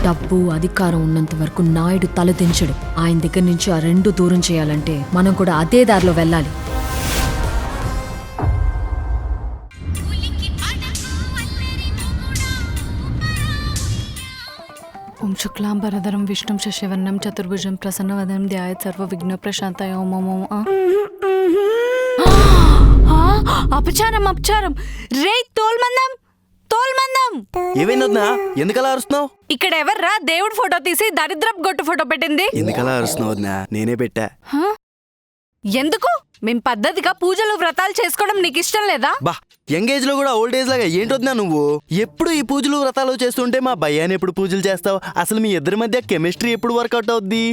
డబ్బు అధికారం ఉన్నంత వరకు నాయుడు తలదించడు. ఆయన దగ్గర నుంచి ఆ రెండు దూరం చేయాలంటే మనం కూడా అదే దారిలో వెళ్ళాలి. ఓం శుక్లాంబరధరం విష్ణుం శశివర్ణం చతుర్భుజం ప్రసన్నవదనం ధ్యాయేత్ సర్వవిఘ్నప్రశాంతాయ. ఓం ఓం ఓం. అపచారం అపచారం. రే తోల్మందం తోల్మందం. ఏమైందొద్దా? ఎందుకలా అరుస్తున్నావు? ఇక్కడ ఎవర్రా దేవుడి ఫోటో తీసి దరిద్రపు గొట్టు ఫోటో పెట్టింది? ఎందుకలా అరుస్తున్నావు వదినా? నేనే పెట్టా. ఎందుకు? మేం పద్ధతిగా పూజలు వ్రతాలు చేసుకోవడం నీకు ఇష్టం లేదా? బా యంగేజ్ లో కూడా ఓల్డ్ ఏజ్ లాగా ఏంటొద్దా నువ్వు? ఎప్పుడు ఈ పూజలు వ్రతాలు చేస్తుంటే మా భయ్యాన్ని ఎప్పుడు పూజలు చేస్తావు? అసలు మీ ఇద్దరి మధ్య కెమిస్ట్రీ ఎప్పుడు వర్కౌట్ అవుద్ది?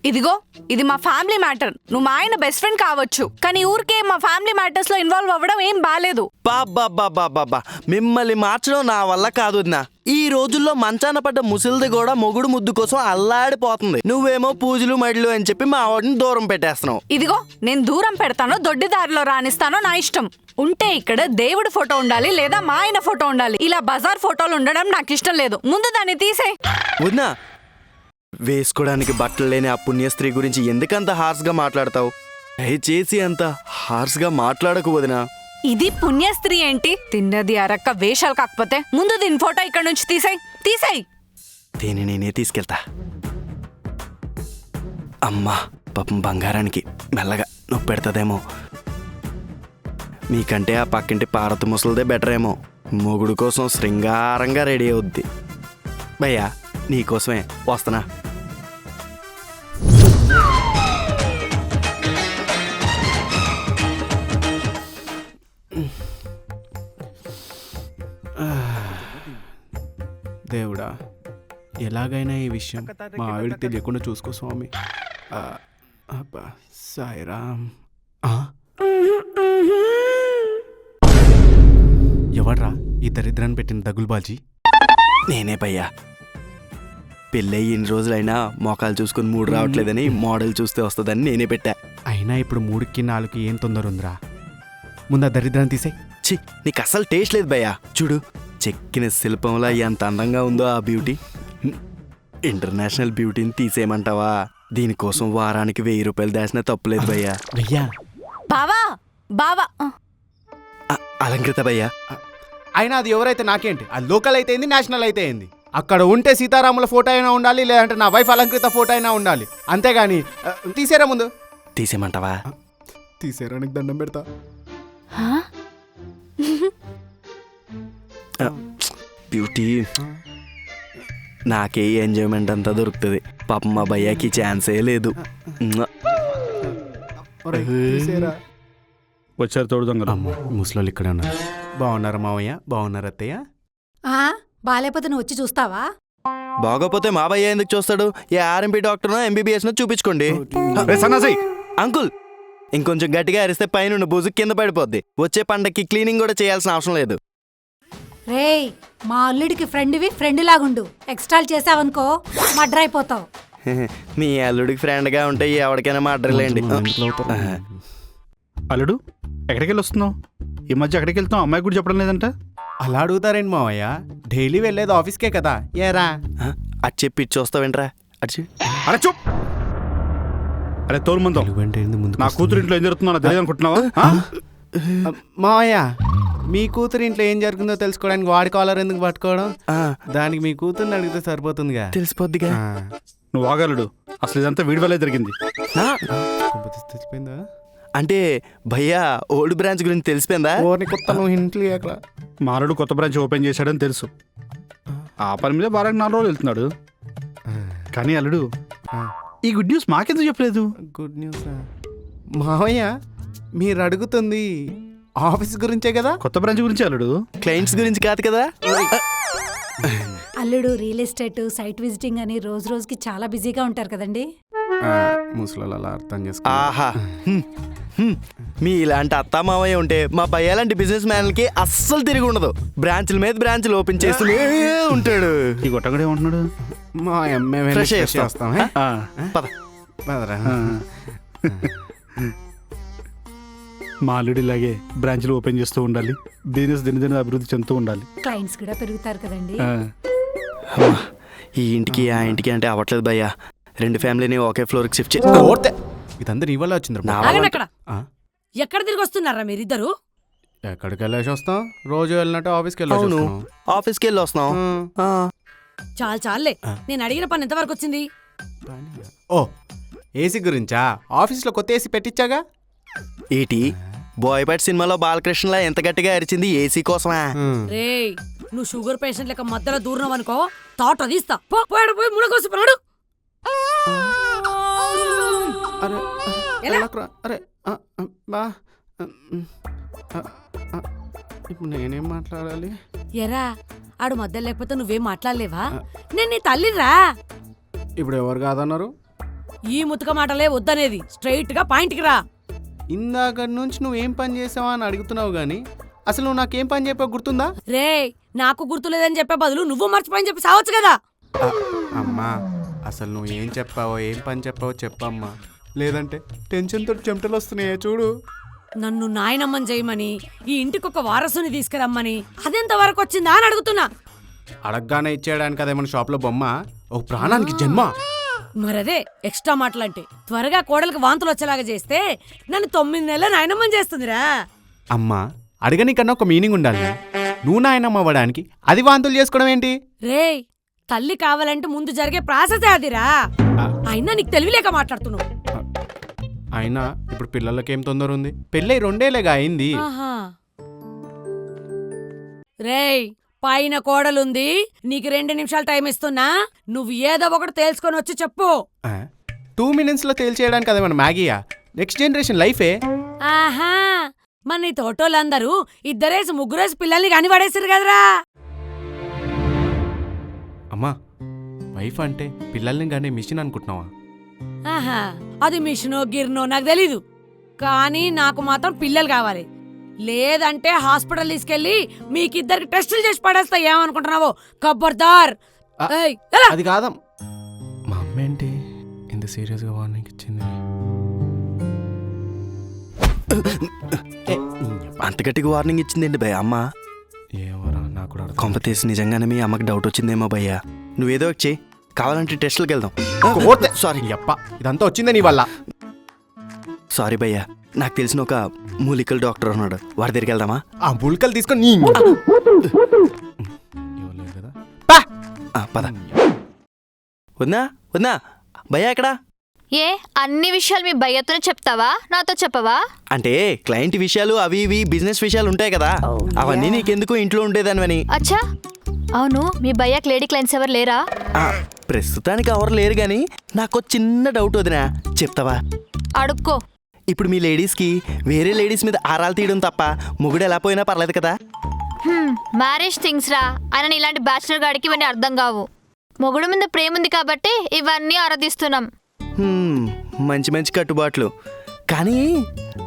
ఇదిగో ఇది మా ఫ్యామిలీ మ్యాటర్. నువ్వు మా ఆయన బెస్ట్ ఫ్రెండ్ కావచ్చు, కానీ ఊరికే మా ఫ్యామిలీ మ్యాటర్స్ లో ఇన్వాల్వ్ అవ్వడం ఏం బాలేదు. బాబా మిమ్మల్ని మార్చడం నా వల్ల కాదు వదినా. ఈ రోజుల్లో మంచాన పడ్డ ముసలిది కూడా మొగుడు ముద్దు కోసం అల్లాడిపోతుంది. నువ్వేమో పూజలు మడిలు అని చెప్పి మా వాడిని దూరం పెట్టేస్తున్నావు. ఇదిగో నేను దూరం పెడతానో దొడ్డి దారిలో రానిస్తానో నా ఇష్టం. ఉంటే ఇక్కడ దేవుడి ఫోటో ఉండాలి, లేదా మా ఆయన ఫోటో ఉండాలి. ఇలా బజార్ ఫోటోలు ఉండడం నాకు ఇష్టం లేదు. ముందు దాన్ని తీసే. వదినా, వేసుకోవడానికి బట్టలు లేని ఆ పుణ్యస్త్రీ గురించి ఎందుకంత హార్స్గా మాట్లాడతావు? దయచేసి అంత హార్స్గా మాట్లాడకు వదినా. ఇది పుణ్యస్త్రీ ఏంటి? తిన్నది అరక్క వేషాలు కాకపోతే ముందు దీని ఫోటో ఇక్కడ నుంచి తీసేయ్. దీన్ని నేనే తీసుకెళ్తా. అమ్మా పాపం బంగారానికి మెల్లగా నొప్పి పెడతదేమో. మీకంటే ఆ పక్కింటి పారత ముసలిదే బెటర్ ఏమో. మొగుడు కోసం శృంగారంగా రెడీ అవుద్ది. భయ్యా నీకోసమే వస్తున్నా. దేవుడా, ఎలాగైనా ఈ విషయం మా ఆవిడ తెలియకుండా చూసుకో స్వామి. అబ్బా సాయిరామ్. ఎవడ్రా ఈ దరిద్రాన్ని పెట్టిన దగులుబాజీ? నేనే భయ్యా. పెళ్ళయి ఇన్ని రోజులైనా మోకాలు చూసుకుని మూడు రావట్లేదని మోడల్ చూస్తే వస్తుందని నేనే పెట్టా. అయినా ఇప్పుడు 3కి 4కి ఏం తొందర ఉందిరా? ముందు ఆ దరిద్రాన్ని తీసే. ఛీ, నీకు అస్సలు టేస్ట్ లేదు భయ్యా. చూడు, చెక్కిన శిల్పంలా ఎంత అందంగా ఉందో ఆ బ్యూటీ. ఇంటర్నేషనల్ బ్యూటీని తీసేయమంటావా? దీనికోసం వారానికి 1000 రూపాయలు దాచినా తప్పులేదు భయ్యా. భయ్యా బావా అలంకృత భయ్యా. అయినా అది ఎవరైతే నాకేంటి? అది లోకల్ అయితే ఏంది, నేషనల్ అయితే ఏంది? అక్కడ ఉంటే సీతారాముల ఫోటో అయినా ఉండాలి, లేదంటే నా వైఫ్ అలంకృత ఫోటో అయినా ఉండాలి. అంతేగాని తీసేరా ముందు. తీసేయమంటావా? తీసేరా, నీకు దండం పెడతా. బ్యూటీ నాకే ఎంజాయ్మెంట్ అంతా దొరుకుతుంది. పాపం మా భయ్యాకి ఛాన్సే లేదు. వచ్చారు తోడు దొంగలు. ముసలోళ్ళు ఇక్కడ ఉన్నారు. బాగున్నారా మావయ్య? బాగున్నారు అత్తయ్య? బాలేకపోతే నువ్వు వచ్చి చూస్తావా? బాగోపోతే మా భయ్య ఎందుకు చూస్తాడు? ఏ ఆర్ఎంపీ డాక్టర్ ఎంబీబీఎస్ చూపించుకోండి. అంకుల్, ఇంకొంచెం గట్టిగా అరిస్తే పైన బుజు కింద పడిపోద్ది. వచ్చే పండక్కి క్లీనింగ్ కూడా చేయాల్సిన అవసరం లేదు. రేయ్, మా అల్లుడికి ఫ్రెండ్ లాగుండు. ఎక్స్ట్రాలు చేసావనుకో మర్డర్ అయిపోతావు. మీ అల్లుడికి ఫ్రెండ్గా ఉంటే ఎవరికైనా మాట్లాడలేండి. అల్లుడు ఎక్కడికి వెళ్ళి వస్తున్నావు? ఈ మధ్య ఎక్కడికి వెళ్తున్నావు? అమ్మాయి కూడా చెప్పడం లేదంట. అలా అడుగుతారేంటి మావయ్య? డైలీ వెళ్ళేది ఆఫీస్కే కదా. ఏరా అటు చెప్పి చూస్తావేంట్రా? అటు అరే చూప్. అరే తోలుమందో, నా కూతురు ఇంట్లో ఏం జరుగుతుందో తెలియదు అనుకుంటున్నావా? మావయ్య, మీ కూతురు ఇంట్లో ఏం జరుగుతుందో తెలుసుకోవడానికి వాడి కాలర్ ఎందుకు పట్టుకోవడం? దానికి మీ కూతుర్ని అడిగితే సరిపోతుందిగా. తెలిసిపోద్దిగా. నువ్వు ఆగలడు. అసలు ఇదంతా వీడి వల్లే జరిగింది. తెలిసిపోయిందా? అంటే భయ్యా ఓల్డ్ బ్రాంచ్ గురించి తెలిసిపోయిందా? మారుడు కొత్త బ్రాంచ్ ఓపెన్ చేశాడని తెలుసు. ఆ పని మీద వారానికి 4 రోజులు వెళ్తున్నాడు. కానీ అల్లుడు, ఈ గుడ్ న్యూస్ మాకెందుకు చెప్పలేదు? గుడ్ న్యూస్ మావయ్య, మీరు అడుగుతుంది ఆఫీస్ గురించే కదా. కొత్త బ్రాంచ్ గురించి అల్లుడు, క్లయింట్స్ గురించి కాదు కదా. అల్లుడు రియల్ ఎస్టేట్, సైట్ విజిటింగ్ అని రోజుకి చాలా బిజీగా ఉంటారు కదండి. ముసలోళ్ళు అలా అర్థం చేసుకో. ఆహా, మీ ఇలాంటి అత్తామావయ్య ఉంటే మా భయ్య లాంటి బిజినెస్ మ్యాన్లకి అస్సలు తిరిగి ఉండదు. బ్రాంచ్ల మీద బ్రాంచ్లు ఓపెన్ చేస్తూనే ఉంటాడు. ఈ గొట్టగడే ఉంటున్నాడు. మా ఎమ్మె ఫ్రెష్ చేస్తాం. పద. మా అల్లుడు ఇలాగే బ్రాంచ్లు ఓపెన్ చేస్తూ ఉండాలి. బిజినెస్ దినదిన అభివృద్ధి చెందుతూ ఉండాలి. క్లయింట్స్ కూడా పెరుగుతారు కదండి. ఈ ఇంటికి ఆ ఇంటికి అంటే అవ్వట్లేదు భయ్యా. 2 ఫ్యామిలీని ఒకే ఫ్లోర్కి షిఫ్ట్ చేసి కోర్తే ఇదంతా నీ వల్ల వచ్చింది నా ఆగండి అక్కడ. ఆ? ఎక్కడ తిరిగి వస్తున్నారా మీరిద్దరు? ఎక్కడికి వెళ్ళేసి వస్తాం? రోజు వెళ్ళినట్టు ఆఫీస్కి వెళ్ళేసి అవును వస్తున్నాం. ఆఫీస్కి వెళ్ళి వస్తున్నాం. ఆ. చాలే నేను అడిగిన పని ఎంతవరకు వచ్చింది? ఓ ఏసీ గురించా? ఆఫీస్లో కొత్త ఏసీ పెట్టించాగా. ఏటి బాయ్పాట్ సినిమాలో బాలకృష్ణలా ఎంత గట్టిగా అరిచింది ఏసీ కోసమా? రేయ్, నువ్వు షుగర్ పేషెంట్ లెక్క మధ్యలో దూరం అనుకో, తాట తీస్తా. పోయాడు, పోయి మునకోసిపోయాడు. అరే ఎలా? వెళ్ళకురా. అరే బా ఇప్పుడు నేనేం మాట్లాడాలి? ఎరా, ఆడు మధ్య లేకపోతే నువ్వేం మాట్లాడలేవా? నేను నీ తల్లిరా. ఇప్పుడు ఎవరు కాదన్నారు? ఈ ముతక మాటలే వద్దనేది, స్ట్రైట్ గా పాయింట్కి రా. ఇందాక నుంచి నువ్వేం పని చేసావా అని అడుగుతున్నావు కానీ అసలు నువ్వు నాకేం పని చెప్పావు గుర్తుందా? రేయ్, నాకు గుర్తులేదని చెప్పే బదులు నువ్వు మర్చిపోయని చెప్పి సావచ్చు కదా. అమ్మా అసలు నువ్వు ఏం చెప్పావో ఏం పని చెప్పావో చెప్పమ్మా, లేదంటే టెన్షన్తో చెమటలు వస్తున్నాయే చూడు. నన్ను నాయనమ్మని చేయమని, ఈ ఇంటికి ఒక వారసుని తీసుకురమ్మని అదెంత వరకు వచ్చిందా అని అడుగుతున్నా. అడగగానే ఇచ్చేయడానికి అదేమన్నా షాప్లో బొమ్మ, ఒక ప్రాణానికి జన్మ. మరదే ఎక్స్ట్రా మాటలంటే. త్వరగా కోడలికి వాంతులు వచ్చేలాగా చేస్తే నన్ను 9 నెలల నాయనమ్మని చేస్తుందిరా. అమ్మా అడగనికన్నా ఒక మీనింగ్ ఉండాలి. నువ్వు నాయనమ్మ అవ్వడానికి అది వాంతులు చేసుకోవడం ఏంటి? రేయ్, తల్లి కావాలంటే ముందు జరిగే ప్రాసెసే అదిరా. అయినా నీకు తెలివిలేక మాట్లాడుతున్నావు. అయినా ఇప్పుడు పిల్లలకేం తొందర ఉంది? పెళ్ళై 2 ఏళ్ళేగా అయింది. ఆహా. రేయ్, పైన కోడలుంది, నీకు 2 నిమిషాలు టైం ఇస్తున్నా. నువ్వు ఏదో ఒకటి తేల్చుకొని వచ్చి చెప్పు. 2 minutesలో తేల్చేయడానికి అదేమన్నా మ్యాగీయా? నెక్స్ట్ జనరేషన్ లైఫే. ఆహా, మన నీ తోటోళ్ళందరూ 2 3 పిల్లల్ని కాని పడేసారు కదరా. అమ్మా వైఫ్ అంటే పిల్లల్ని కానీ మిషన్ అనుకుంటున్నావా? ఆహా, అది మిషనో గిర్నో నాకు తెలీదు, కానీ నాకు మాత్రం పిల్లలు కావాలి. లేదంటే హాస్పిటల్ తీసుకెళ్లి మీకిద్దరికి టెస్టులు చేసి పడేస్తా. ఏమనుకుంటున్నావో ఖబర్దార్. ఏయ్, ఎలా? అది కాదం. మా అమ్మ ఏంటి ఇంత సీరియస్గా వార్నింగ్ ఇచ్చింది? అంత గట్టిగా వార్నింగ్ ఇచ్చిందండి భయ్య అమ్మ. ఏమోరా నాకు కూడా అర్థం. కొంపతీసి నిజంగానే మీ అమ్మకి డౌట్ వచ్చిందేమో భయ్యా. నువ్వేదో వచ్చి కావాలంటే టెస్టులకు వెళ్దాం. సారీ అప్ప, ఇదంతా వచ్చిందే నీ వల్ల. సారీ భయ్యా, నాకు తెలిసిన ఒక మూలికల్ డాక్టర్ ఉన్నాడు, వాడి దగ్గరికి వెళ్దామా? ఆ ముల్కలు తీసుకొని నీ కదా. పద. వద్దా వద్దా భయ్యా ఎక్కడా? ఏ అన్ని విషయాలు మీ భయ్యతోనే చెప్తావా, నాతో చెప్పవా? అంటే క్లయింట్ విషయాలు అవి ఇవి బిజినెస్ విషయాలు ఉంటాయి కదా, అవన్నీ నీకెందుకు ఇంట్లో ఉండేదానివని. అచ్చా, అవును మీ భయ్యకి లేడీ క్లయింట్స్ ఎవరు లేరా? ప్రస్తుతానికి ఎవరు లేరు కానీ నాకు చిన్న డౌట్ వదినా, చెప్తావా? అడుక్కో. ఇప్పుడు మీ లేడీస్కి వేరే లేడీస్ మీద ఆరాలు తీయడం తప్ప మొగుడు ఎలా పోయినా పర్లేదు కదా? మ్యారేజ్ థింగ్స్ రా, ఆయన ఇలాంటి బ్యాచులర్ గాడికి ఇవన్నీ అర్థం కావు. మొగుడు మీద ప్రేమ ఉంది కాబట్టి ఇవన్నీ ఆరాధిస్తున్నాం. మంచి మంచి కట్టుబాట్లు. కానీ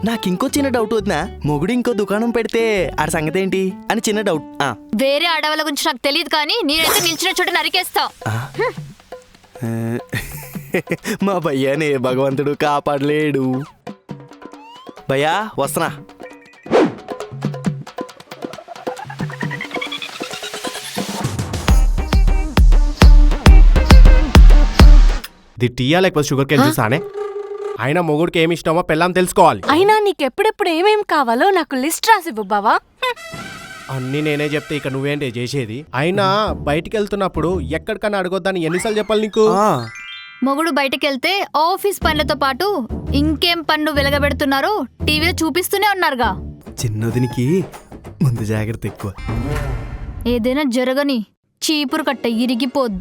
నాకు ఇంకో చిన్న డౌట్ వదినా, మొగుడు ఇంకో దుకాణం పెడితే ఆడ సంగతి ఏంటి అని చిన్న డౌట్. వేరే ఆడవాళ్ళ గురించి నాకు తెలియదు, కానీ నేనైతే నిల్చిన చోట నరికేస్తా. మా భయ్యానే భగవంతుడు కాపాడలేడు. భయ్యా వస్తున్నా. ఇది టీయా లేకపోతే షుగర్ కేన్ చూసానే? అయినా మొగుడికి ఏమి ఇష్టమో పెళ్ళాం తెలుసుకోవాలి. అయినా నీకెప్పుడెప్పుడు ఏమేం కావాలో నాకు లిస్ట్ రాసివ్వు బావా. అన్నీ నేనే చెప్తే ఇక నువ్వేంటి చేసేది? అయినా బయటికి వెళ్తున్నప్పుడు ఎక్కడికన్నా అడగొద్దని ఎన్నిసార్లు చెప్పాలి నీకు? మొగుడు బయటకు వెళ్తే ఆఫీస్ పనులతో పాటు ఇంకేం పనులు వెలగబెడుతున్నారో టీవీలో చూపిస్తూనే ఉన్నారుగా. చిన్నదినికి ముందు జాగ్రత్త ఎక్కువ. ఏదైనా జరగని చీపురు కట్ట ఇరిగిపోద్ది.